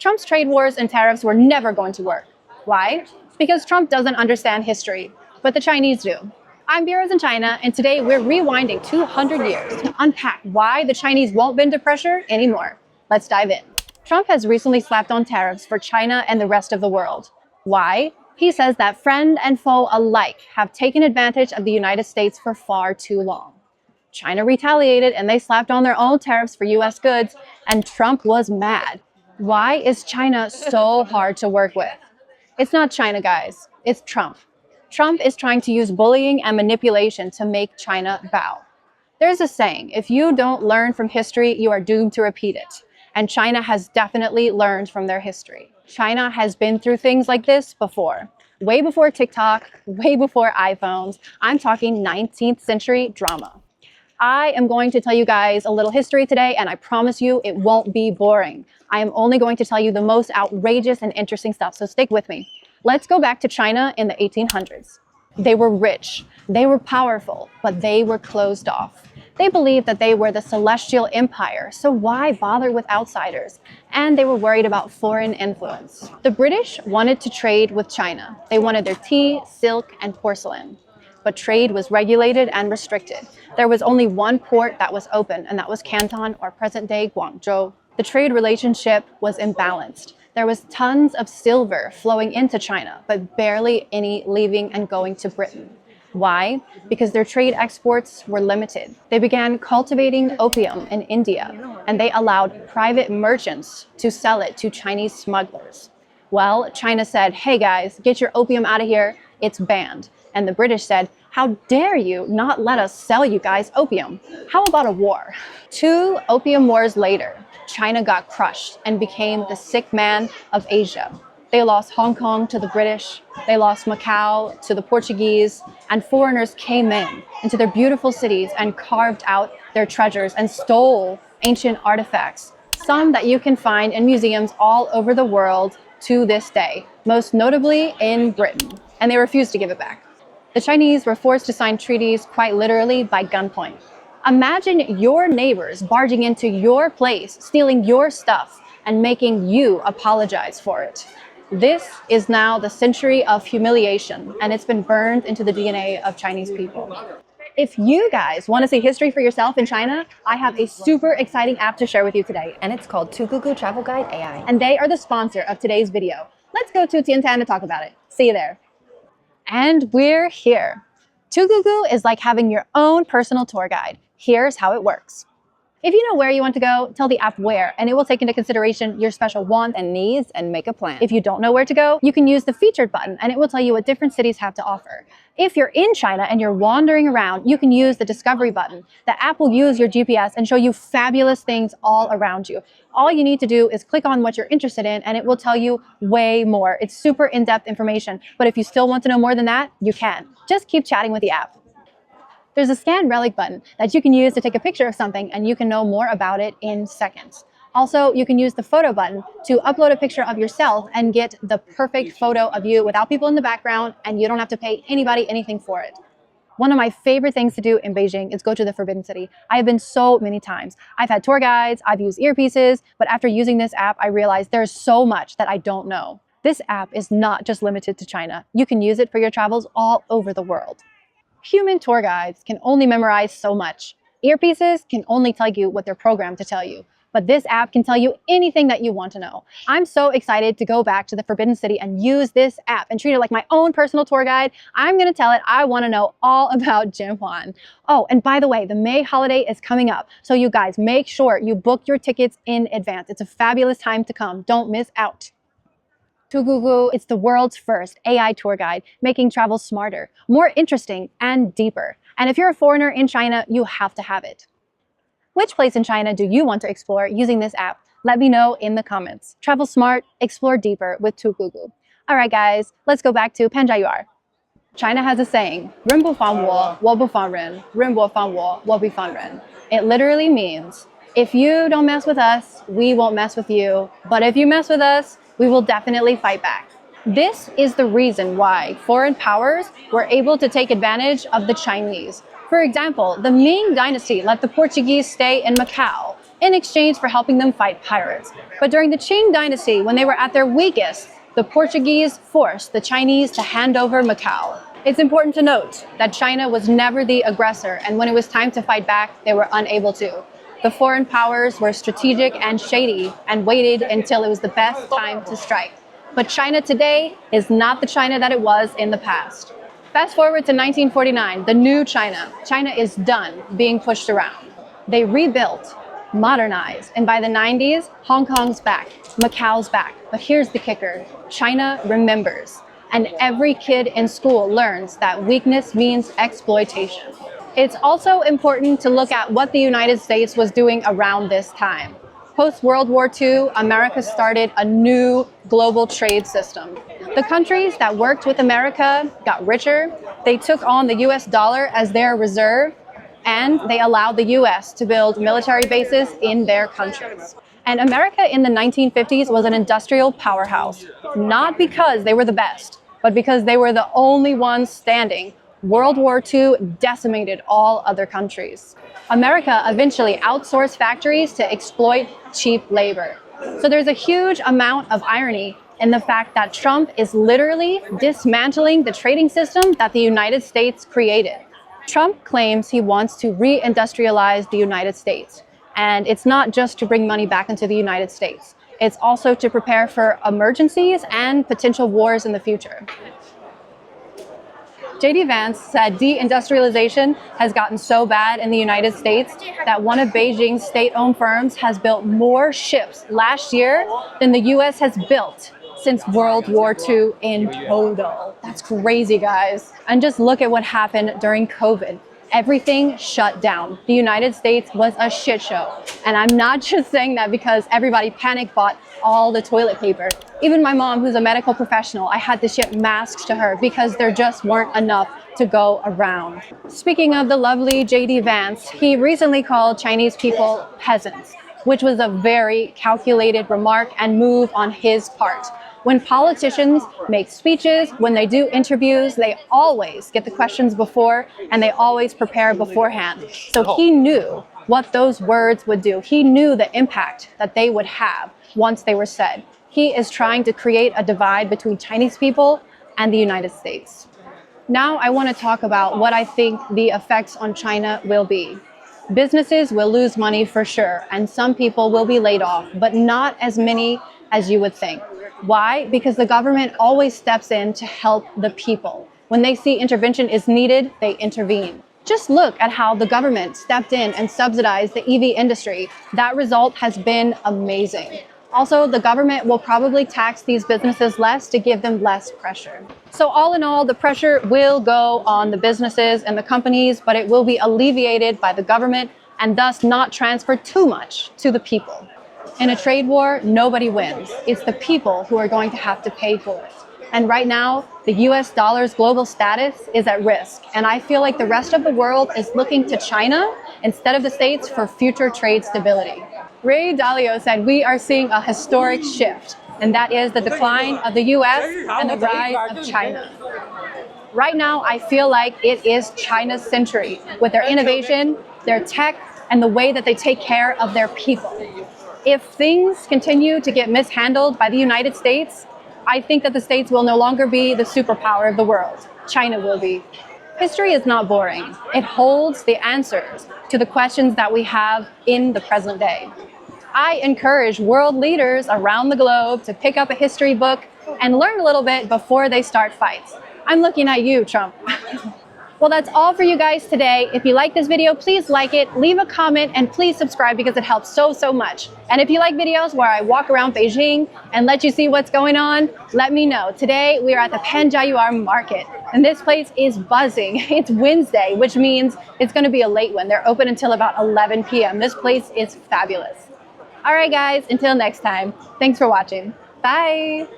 Trump's trade wars and tariffs were never going to work. Why? Because Trump doesn't understand history, but the Chinese do. I'm beeroseinchina, and today we're rewinding 200 years to unpack why the Chinese won't bend to pressure anymore. Let's dive in. Trump has recently slapped on tariffs for China and the rest of the world. Why? He says that friend and foe alike have taken advantage of the United States for far too long. China retaliated and they slapped on their own tariffs for US goods, and Trump was mad. Why is China so hard to work with? It's not China, guys. It's Trump. Trump is trying to use bullying and manipulation to make China bow. There's a saying, if you don't learn from history, you are doomed to repeat it. And China has definitely learned from their history. China has been through things like this before. Way before TikTok, way before iPhones. I'm talking 19th century drama. I am going to tell you guys a little history today, and I promise you it won't be boring. I am only going to tell you the most outrageous and interesting stuff, so stick with me. Let's go back to China in the 1800s. They were rich, they were powerful, but they were closed off. They believed that they were the celestial empire, so why bother with outsiders? And they were worried about foreign influence. The British wanted to trade with China. They wanted their tea, silk, and porcelain. But trade was regulated and restricted. There was only one port that was open, and that was Canton, or present-day Guangzhou. The trade relationship was imbalanced. There was tons of silver flowing into China, but barely any leaving and going to Britain. Why? Because their trade exports were limited. They began cultivating opium in India, and they allowed private merchants to sell it to Chinese smugglers. Well, China said, hey guys, get your opium out of here, it's banned. And the British said, how dare you not let us sell you guys opium? How about a war? 2 opium wars later, China got crushed and became the sick man of Asia. They lost Hong Kong to the British, they lost Macau to the Portuguese, and foreigners came into their beautiful cities and carved out their treasures and stole ancient artifacts, some that you can find in museums all over the world to this day, most notably in Britain, and they refused to give it back. The Chinese were forced to sign treaties quite literally by gunpoint. Imagine your neighbors barging into your place, stealing your stuff, and making you apologize for it. This is now the century of humiliation, and it's been burned into the DNA of Chinese people. If you guys want to see history for yourself in China, I have a super exciting app to share with you today. And it's called Tugugu Travel Guide AI. And they are the sponsor of today's video. Let's go to Tiantan to talk about it. See you there. And we're here. Tugugu is like having your own personal tour guide. Here's how it works. If you know where you want to go, tell the app where, and it will take into consideration your special wants and needs and make a plan. If you don't know where to go, you can use the featured button, and it will tell you what different cities have to offer. If you're in China and you're wandering around, you can use the discovery button. The app will use your GPS and show you fabulous things all around you. All you need to do is click on what you're interested in, and it will tell you way more. It's super in-depth information, but if you still want to know more than that, you can. Just keep chatting with the app. There's a scan relic button that you can use to take a picture of something, and you can know more about it in seconds. Also, you can use the photo button to upload a picture of yourself and get the perfect photo of you without people in the background, and you don't have to pay anybody anything for it. One of my favorite things to do in Beijing is go to the Forbidden City. I have been so many times. I've had tour guides, I've used earpieces, but after using this app, I realized there's so much that I don't know. This app is not just limited to China. You can use it for your travels all over the world. Human tour guides can only memorize so much. Earpieces can only tell you what they're programmed to tell you. But this app can tell you anything that you want to know. I'm so excited to go back to the Forbidden City and use this app and treat it like my own personal tour guide. I'm going to tell it I want to know all about Jinhuan. Oh, and by the way, the May holiday is coming up. So you guys, make sure you book your tickets in advance. It's a fabulous time to come. Don't miss out. Tugugu, it's the world's first AI tour guide, making travel smarter, more interesting, and deeper. And if you're a foreigner in China, you have to have it. Which place in China do you want to explore using this app? Let me know in the comments. Travel smart, explore deeper with Tugugu. All right, guys, let's go back to Panjayuar. China has a saying, 人不防我,我不防人,人不防我,我不防人. It literally means, if you don't mess with us, we won't mess with you. But if you mess with us, we will definitely fight back. This is the reason why foreign powers were able to take advantage of the Chinese. For example, the Ming dynasty let the Portuguese stay in Macau. in exchange for helping them fight pirates. But during the Qing dynasty, when they were at their weakest, the Portuguese forced the Chinese to hand over Macau. It's important to note that China was never the aggressor, and when it was time to fight back, they were unable to. The foreign powers were strategic and shady and waited until it was the best time to strike. But China today is not the China that it was in the past. Fast forward to 1949, the new China. China is done being pushed around. They rebuilt, modernized, and by the 90s, Hong Kong's back, Macau's back. But here's the kicker, China remembers. And every kid in school learns that weakness means exploitation. It's also important to look at what the United States was doing around this time. Post-World War II, America started a new global trade system. The countries that worked with America got richer, they took on the US dollar as their reserve, and they allowed the US to build military bases in their countries. And America in the 1950s was an industrial powerhouse, not because they were the best, but because they were the only ones standing. World War II decimated all other countries. America eventually outsourced factories to exploit cheap labor. So there's a huge amount of irony in the fact that Trump is literally dismantling the trading system that the United States created. Trump claims he wants to re-industrialize the United States. And it's not just to bring money back into the United States. It's also to prepare for emergencies and potential wars in the future. J.D. Vance said deindustrialization has gotten so bad in the United States that one of Beijing's state-owned firms has built more ships last year than the U.S. has built since World War II in total. That's crazy, guys. And just look at what happened during COVID. Everything shut down. The United States was a shit show. And I'm not just saying that because everybody panic bought all the toilet paper. Even my mom, who's a medical professional, I had to ship masks to her because there just weren't enough to go around. Speaking of the lovely J.D. Vance, he recently called Chinese people peasants, which was a very calculated remark and move on his part. When politicians make speeches, when they do interviews, they always get the questions before and they always prepare beforehand. So he knew what those words would do. He knew the impact that they would have once they were said. He is trying to create a divide between Chinese people and the United States. Now I want to talk about what I think the effects on China will be. Businesses will lose money for sure, and some people will be laid off, but not as many as you would think. Why? Because the government always steps in to help the people. When they see intervention is needed, they intervene. Just look at how the government stepped in and subsidized the EV industry. That result has been amazing. Also, the government will probably tax these businesses less to give them less pressure. So all in all, the pressure will go on the businesses and the companies, but it will be alleviated by the government and thus not transfer too much to the people. In a trade war, nobody wins. It's the people who are going to have to pay for it. And right now, the US dollar's global status is at risk. And I feel like the rest of the world is looking to China instead of the States for future trade stability. Ray Dalio said, we are seeing a historic shift, and that is the decline of the US and the rise of China. Right now, I feel like it is China's century with their innovation, their tech, and the way that they take care of their people. If things continue to get mishandled by the United States, I think that the States will no longer be the superpower of the world. China will be. History is not boring. It holds the answers to the questions that we have in the present day. I encourage world leaders around the globe to pick up a history book and learn a little bit before they start fights. I'm looking at you, Trump. Well, that's all for you guys today. If you like this video, please like it, leave a comment, and please subscribe because it helps so much. And if you like videos where I walk around Beijing and let you see what's going on, let me know. Today, we are at the Panjiayuan market, and this place is buzzing. It's Wednesday, which means it's going to be a late one. They're open until about 11 p.m. This place is fabulous. All right, guys, until next time. Thanks for watching. Bye.